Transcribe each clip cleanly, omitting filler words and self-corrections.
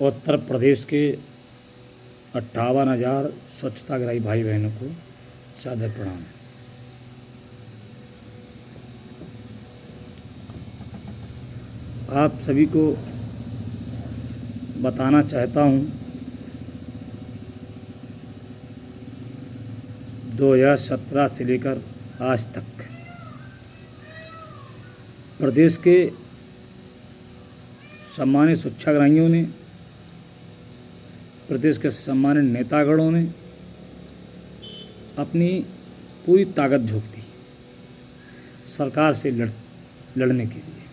उत्तर प्रदेश के 58,000 स्वच्छताग्रही भाई बहनों को सादर प्रणाम। आप सभी को बताना चाहता हूँ 2017 से लेकर आज तक प्रदेश के सम्मानित स्वच्छाग्रहियों ने, प्रदेश के सम्मानित नेतागणों ने अपनी पूरी ताकत झोंक दी सरकार से लड़ने के लिए,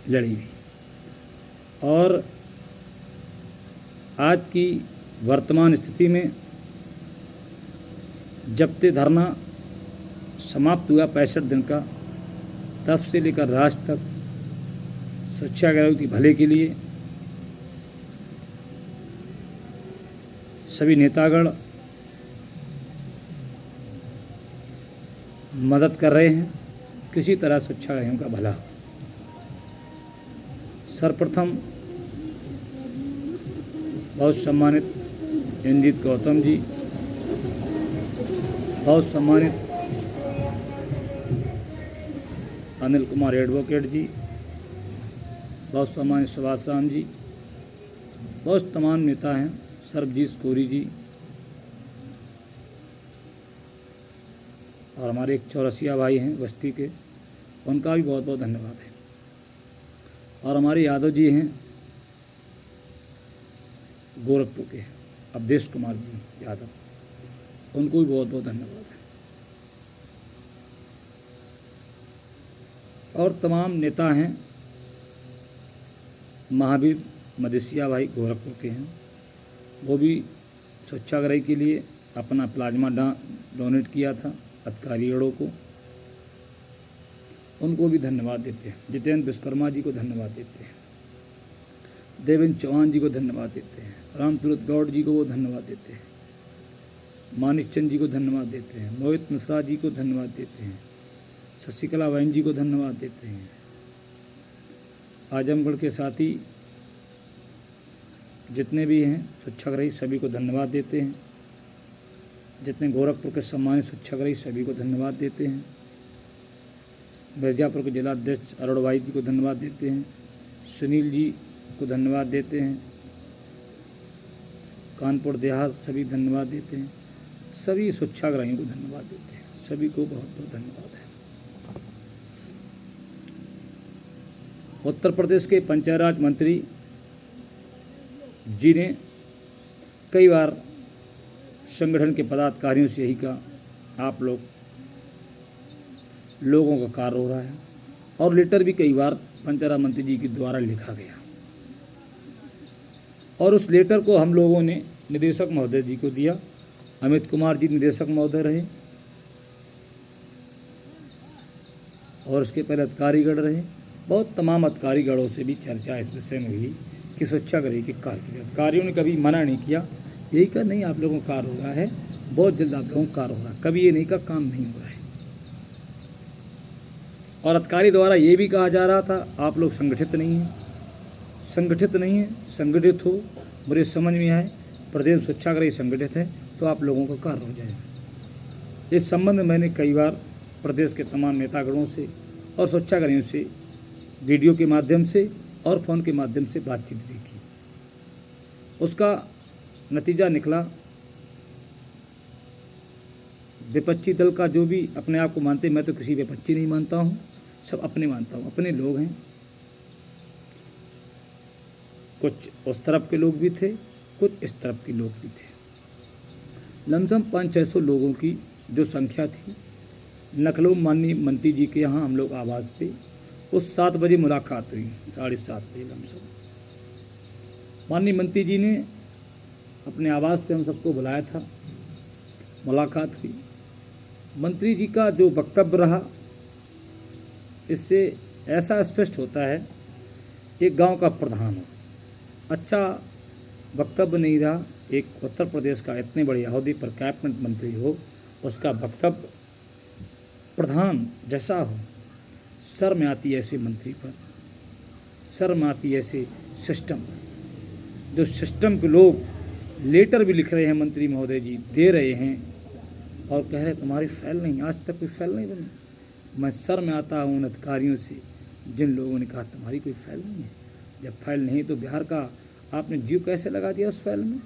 लड़ी भी। और आज की वर्तमान स्थिति में जब से धरना समाप्त हुआ 65 दिन का, तब से लेकर राज तक स्वच्छाग्रहियों की भले के लिए सभी नेतागण मदद कर रहे हैं, किसी तरह स्वच्छाग्रहियों का भला। सर्वप्रथम बहुत सम्मानित इंद्रजीत गौतम जी, बहुत सम्मानित अनिल कुमार एडवोकेट जी, बहुत सम्मानित सुभाष राम जी, बहुत तमाम नेता हैं, सर्वजीत कोरी जी, और हमारे एक चौरसिया भाई हैं बस्ती के, उनका भी बहुत बहुत धन्यवाद है। और हमारे यादव जी हैं गोरखपुर के, अवधेश कुमार जी यादव, उनको भी बहुत बहुत धन्यवाद है। और तमाम नेता हैं, महावीर मदेशिया भाई गोरखपुर के हैं, वो भी स्वच्छाग्रही के लिए अपना प्लाज्मा डोनेट किया था अधिकारियों को, उनको भी धन्यवाद देते हैं। जितेंद्र विश्वकर्मा जी को धन्यवाद देते हैं, देवेंद्र चौहान जी को धन्यवाद देते हैं, रामसूरत गौड़ जी को वो धन्यवाद देते हैं, मानिक चंद जी को धन्यवाद देते हैं, मोहित मिश्रा जी को धन्यवाद देते हैं, शशिकला बहन जी को धन्यवाद देते हैं। आजमगढ़ के साथी जितने भी हैं स्वच्छाग्रही सभी को धन्यवाद देते हैं। जितने गोरखपुर के सम्मानित स्वच्छाग्रही सभी को धन्यवाद देते हैं। मिर्जापुर के जिलाध्यक्ष अरुण भाई जी को धन्यवाद देते हैं, सुनील जी को धन्यवाद देते हैं, कानपुर देहात सभी धन्यवाद देते हैं, सभी स्वच्छाग्रहियों को धन्यवाद देते हैं, सभी को बहुत बहुत धन्यवाद है। उत्तर प्रदेश के पंचायत राज मंत्री जी ने कई बार संगठन के पदाधिकारियों से यही कहा, आप लोगों का कार्य हो रहा है, और लेटर भी कई बार पंचायत राज मंत्री जी के द्वारा लिखा गया, और उस लेटर को हम लोगों ने निदेशक महोदय जी को दिया। अमित कुमार जी निदेशक महोदय रहे, और उसके पहले अधिकारीगण रहे, बहुत तमाम अधिकारीगणों से भी चर्चा इस विषय में हुई कि स्वच्छाग्रही के कार्य के लिए अधिकारियों ने कभी मना नहीं किया, यही कहा नहीं आप लोगों का कार्य हो रहा है, बहुत जल्द आप लोगों का कार्य हो रहा है, कभी ये नहीं कहा काम नहीं हो रहा है। और अधिकारी द्वारा ये भी कहा जा रहा था आप लोग संगठित नहीं हैं, संगठित नहीं है, संगठित हो, मुझे समझ में आए प्रदेश स्वच्छाग्रही संगठित है तो आप लोगों का कार्य हो जाएगा। इस संबंध में मैंने कई बार प्रदेश के तमाम नेतागणों से और स्वच्छाग्रहियों से वीडियो के माध्यम से और फ़ोन के माध्यम से बातचीत भी की। उसका नतीजा निकला, विपक्षी दल का जो भी अपने आप को मानते, मैं तो किसी विपक्षी नहीं मानता हूँ, सब अपने मानता हूँ, अपने लोग हैं। कुछ उस तरफ के लोग भी थे, कुछ इस तरफ के लोग भी थे। लमसम 500-600 लोगों की जो संख्या थी, लखनऊ माननीय मंत्री जी के यहाँ हम लोग आवास पे उस 7 बजे मुलाकात हुई, 7:30 बजे लमसम। माननीय मंत्री जी ने अपने आवास पे हम सबको बुलाया था, मुलाकात हुई। मंत्री जी का जो वक्तव्य रहा, इससे ऐसा स्पष्ट होता है एक गांव का प्रधान हो, अच्छा वक्तव्य नहीं रहा। एक उत्तर प्रदेश का इतने बड़े अहदे पर कैबिनेट मंत्री हो, उसका वक्तव्य प्रधान जैसा हो, शर्म आती है ऐसे मंत्री पर, शर्म आती है ऐसे सिस्टम, जो सिस्टम के लोग लेटर भी लिख रहे हैं, मंत्री महोदय जी दे रहे हैं और कह रहे तुम्हारी फाइल नहीं, आज तक कोई फाइल नहीं बनी। मैं शर्म आता हूँ उन अधिकारियों से जिन लोगों ने कहा तुम्हारी कोई फाइल नहीं है। जब फाइल नहीं तो बिहार का आपने जीव कैसे लगा दिया उस फाइल में?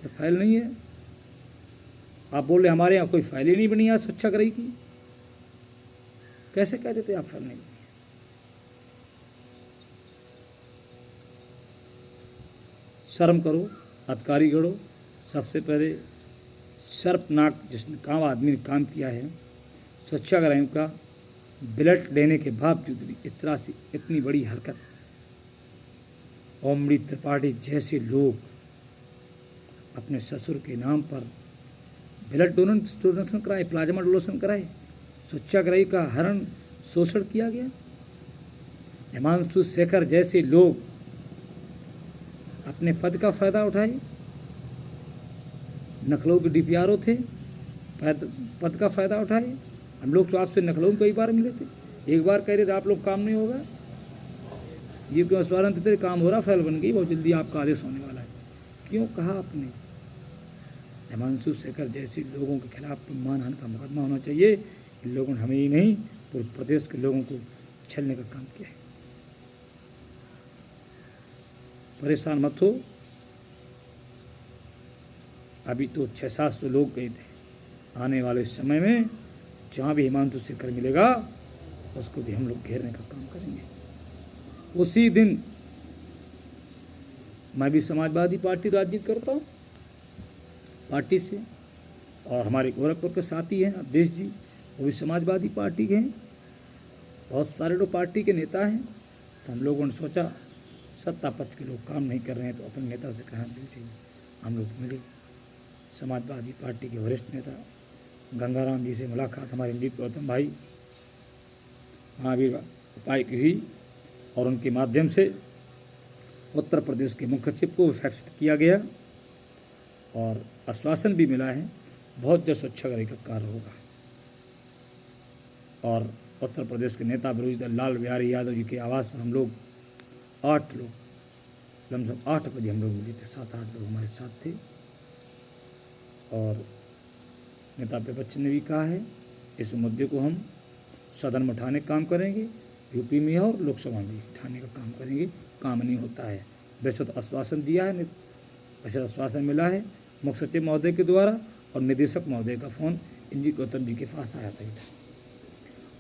जब फाइल नहीं है आप बोल रहे हमारे यहाँ कोई फाइल ही नहीं बनी आज स्वच्छाग्रही की, कैसे कह देते आप फाइल नहीं बनी? शर्म करो, अधिकारी गढ़ो। सबसे पहले शर्मनाक जिसने काम आदमी ने काम किया है, स्वच्छाग्रहियों का ब्लड लेने के बावजूद भी इस तरह से इतनी बड़ी हरकत। ओमडी त्रिपाठी जैसे लोग अपने ससुर के नाम पर ब्लड डोनेशन कराए, प्लाज्मा डोनेशन कराए, स्वच्छाग्रही का हरण शोषण किया गया। हिमांशु शेखर जैसे लोग अपने पद का फायदा उठाए, नकलों के डीपीआरओ थे, पद का फायदा उठाए। हम लोग तो आपसे नकलों कई बार मिले थे, एक बार कह रहे थे आप लोग काम नहीं होगा, जीव के आश्वासन देते काम हो रहा, फाइल बन गई, बहुत जल्दी आपका आदेश होने वाला है। क्यों कहा आपने? हिमांशु शेखर जैसे लोगों के खिलाफ तो मानहानि का मुकदमा होना चाहिए। इन लोगों ने हमें ही नहीं पूरे प्रदेश के लोगों को छलने का काम किया है। परेशान मत हो, अभी तो 600-700 लोग गए थे। आने वाले समय में जहाँ भी हिमांशु शेखर मिलेगा उसको भी हम लोग घेरने का काम करेंगे। उसी दिन मैं भी समाजवादी पार्टी राजनीति करता हूँ पार्टी से, और हमारे गोरखपुर के साथी हैं अवधेश जी, वो भी समाजवादी पार्टी के हैं। बहुत सारे लोग पार्टी के नेता हैं। तो हम लोगों ने सोचा सत्ता पक्ष के लोग काम नहीं कर रहे हैं तो अपने नेता से कहना चाहिए। हम लोग मिले, समाजवादी पार्टी के वरिष्ठ नेता गंगाराम जी से मुलाकात, हमारे इंजीत गौतम भाई महावीर उपाय की हुई, और उनके माध्यम से उत्तर प्रदेश के मुख्य सचिव को फैक्स किया गया और आश्वासन भी मिला है बहुत जल्द स्वच्छाग्रही का कार्य होगा। और उत्तर प्रदेश के नेता विरोधी दल लाल बिहारी यादव जी के आवास पर हम लोग 8 लोग, लमसम 8 बजे हम लोग मिले थे, 7-8 लोग हमारे साथ थे। और नेता विपक्ष ने भी कहा है इस मुद्दे को हम सदन में उठाने का काम करेंगे, यूपी में और लोकसभा में उठाने का काम करेंगे। काम नहीं होता है, वैसे तो आश्वासन दिया है, वैसे आश्वासन मिला है मुख्य सचिव महोदय के द्वारा, और निदेशक महोदय का फ़ोन इंजीत गौतम जी के पास आया था,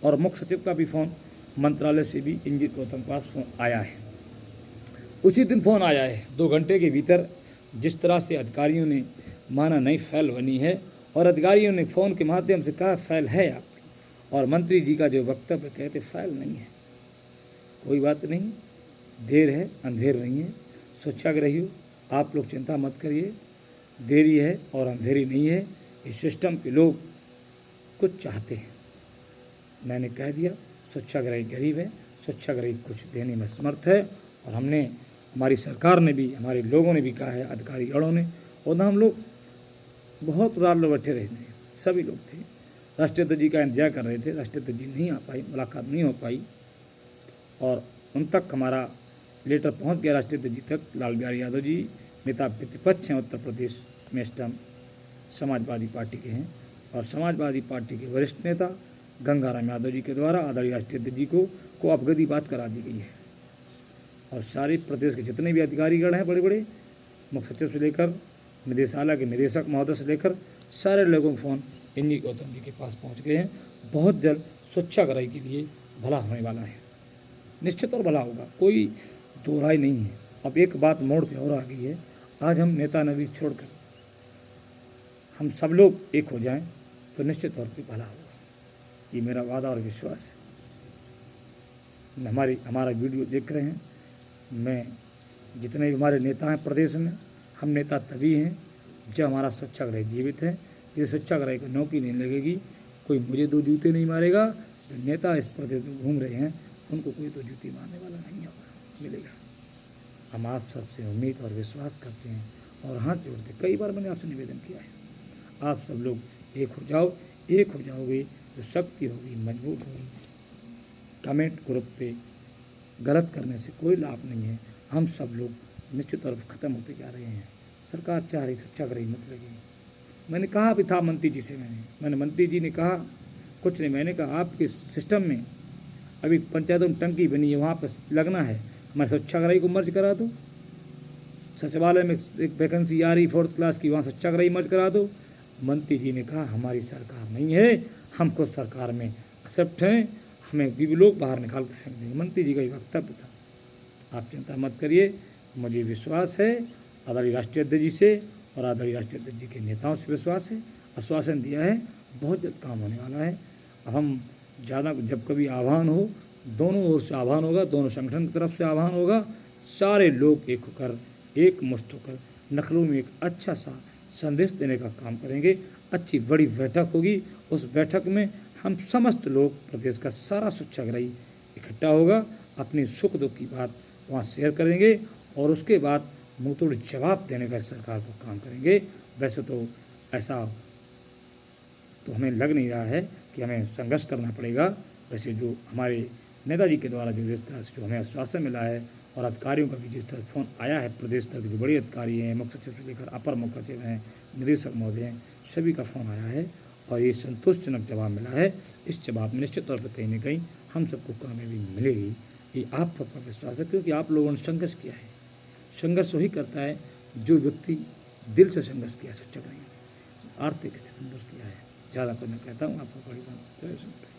और मुख्य सचिव का भी फ़ोन मंत्रालय से भी इंजीत गौतम के पास फ़ोन आया है। उसी दिन फ़ोन आया है 2 घंटे के भीतर। जिस तरह से अधिकारियों ने माना नई फाइल बनी है, और अधिकारियों ने फ़ोन के माध्यम से कहा फाइल है आपकी, और मंत्री जी का जो वक्तव्य कहते फाइल नहीं है। कोई बात नहीं, देर है अंधेर नहीं है। स्वच्छाग्रही आप लोग चिंता मत करिए, देरी है और अंधेरी नहीं है। इस सिस्टम के लोग कुछ चाहते हैं। मैंने कह दिया स्वच्छाग्रही गरीब है, स्वच्छाग्रही कुछ देने में समर्थ है, और हमने, हमारी सरकार ने भी, हमारे लोगों ने भी कहा है, अधिकारी गणों ने, और हम लोग बहुत रात लोग बैठे रहे थे, सभी लोग थे, राष्ट्रीय अध्यक्ष जी का इंतजार कर रहे थे। राष्ट्रीय अध्यक्ष जी नहीं आ पाई, मुलाकात नहीं हो पाई, और उन तक हमारा लेटर पहुंच गया, राष्ट्रीय अध्यक्ष जी तक। लाल बिहारी यादव जी नेता प्रतिपक्ष हैं उत्तर प्रदेश में, इस टाइम समाजवादी पार्टी के हैं, और समाजवादी पार्टी के वरिष्ठ नेता गंगाराम यादव जी के द्वारा आदरणीय राष्ट्रीय अध्यक्ष जी को अवगति बात करा दी गई है। और सारे प्रदेश के जितने भी अधिकारीगण हैं, बड़े बड़े मुख्य सचिव से लेकर निदेशालय के निदेशक महोदय से लेकर सारे लोगों के फ़ोन इंजीत गौतम जी के पास पहुंच गए हैं। बहुत जल्द स्वच्छाग्रही के लिए भला होने वाला है, निश्चित और भला होगा, कोई दो राय नहीं है। अब एक बात मोड़ पे और आ गई है, आज हम नेता नदी छोड़कर हम सब लोग एक हो जाएं तो निश्चित तौर पे भला होगा, ये मेरा वादा और विश्वास है। हमारा वीडियो देख रहे हैं, मैं जितने भी हमारे नेता हैं प्रदेश में, हम नेता तभी हैं जब हमारा स्वच्छाग्रही जीवित है। जिस स्वच्छाग्रही को नौकरी नहीं लगेगी, कोई मुझे 2 जूते नहीं मारेगा। जो नेता इस प्रदेश में घूम रहे हैं उनको कोई 2 जूती मारने वाला नहीं होगा, मिलेगा। हम आप सबसे उम्मीद और विश्वास करते हैं और हाथ जोड़ते, कई बार मैंने आपसे निवेदन किया है, आप सब लोग एक हो जाओ, एक हो जाओगे तो शक्ति होगी, मजबूत होगी। कमेंट ग्रुप पे गलत करने से कोई लाभ नहीं है। हम सब लोग निश्चित तौर पर ख़त्म होते जा रहे हैं। सरकार चाह रही सत्याग्रही मत लगी। मैंने कहा भी था मंत्री जी से, मैंने मंत्री जी ने कहा कुछ नहीं, मैंने कहा आपके सिस्टम में अभी पंचायतों में टंकी बनी है, वहाँ पर लगना है, हमारे सत्याग्रही को मर्ज करा दो। सचिवालय में एक वैकेंसी आ रही 4th क्लास की, वहाँ सत्याग्रही मर्ज करा दो। मंत्री जी ने कहा हमारी सरकार नहीं है, हमको सरकार में एक्सेप्ट हैं, हमें भी लोग बाहर निकाल कर फेंक देंगे। मंत्री जी का ये वक्तव्य था। आप चिंता मत करिए, मुझे विश्वास है आदरणीय राष्ट्रीय अध्यक्ष जी से और आदरणीय राष्ट्रीय अध्यक्ष जी के नेताओं से विश्वास है, आश्वासन दिया है, बहुत जल्द काम होने वाला है। अब हम ज़्यादा जब कभी आह्वान हो, दोनों ओर से आह्वान होगा, दोनों संगठन की तरफ से आह्वान होगा, सारे लोग एक होकर एक मुश्त होकर लखनऊ में एक अच्छा सा संदेश देने का काम करेंगे। अच्छी बड़ी बैठक होगी, उस बैठक में हम समस्त लोग, प्रदेश का सारा सत्याग्रही इकट्ठा होगा, अपनी सुख दुख की बात वहाँ शेयर करेंगे और उसके बाद मुंहतोड़ जवाब देने का सरकार को काम करेंगे। वैसे तो ऐसा तो हमें लग नहीं रहा है कि हमें संघर्ष करना पड़ेगा। वैसे जो हमारे नेताजी के द्वारा जो जिस तरह से जो हमें आश्वासन मिला है और अधिकारियों का भी जिस तरह फ़ोन आया है, प्रदेश तक जो बड़े अधिकारी हैं, मुख्य सचिव से लेकर अपर मुख्य सचिव हैं, निदेशक महोदय हैं, सभी का फ़ोन आया है और ये संतोषजनक जवाब मिला है। इस जवाब में निश्चित तौर पर कहीं न कहीं हम सबको कामयाबी मिलेगी, ये आप सबका विश्वास है, क्योंकि आप लोगों ने संघर्ष किया है। संघर्ष वही करता है जो व्यक्ति दिल से संघर्ष किया, सच्चा नहीं, आर्थिक स्थिति संघर्ष किया है। ज़्यादा कुछ नहीं कहता हूँ, आपको बड़ी बात।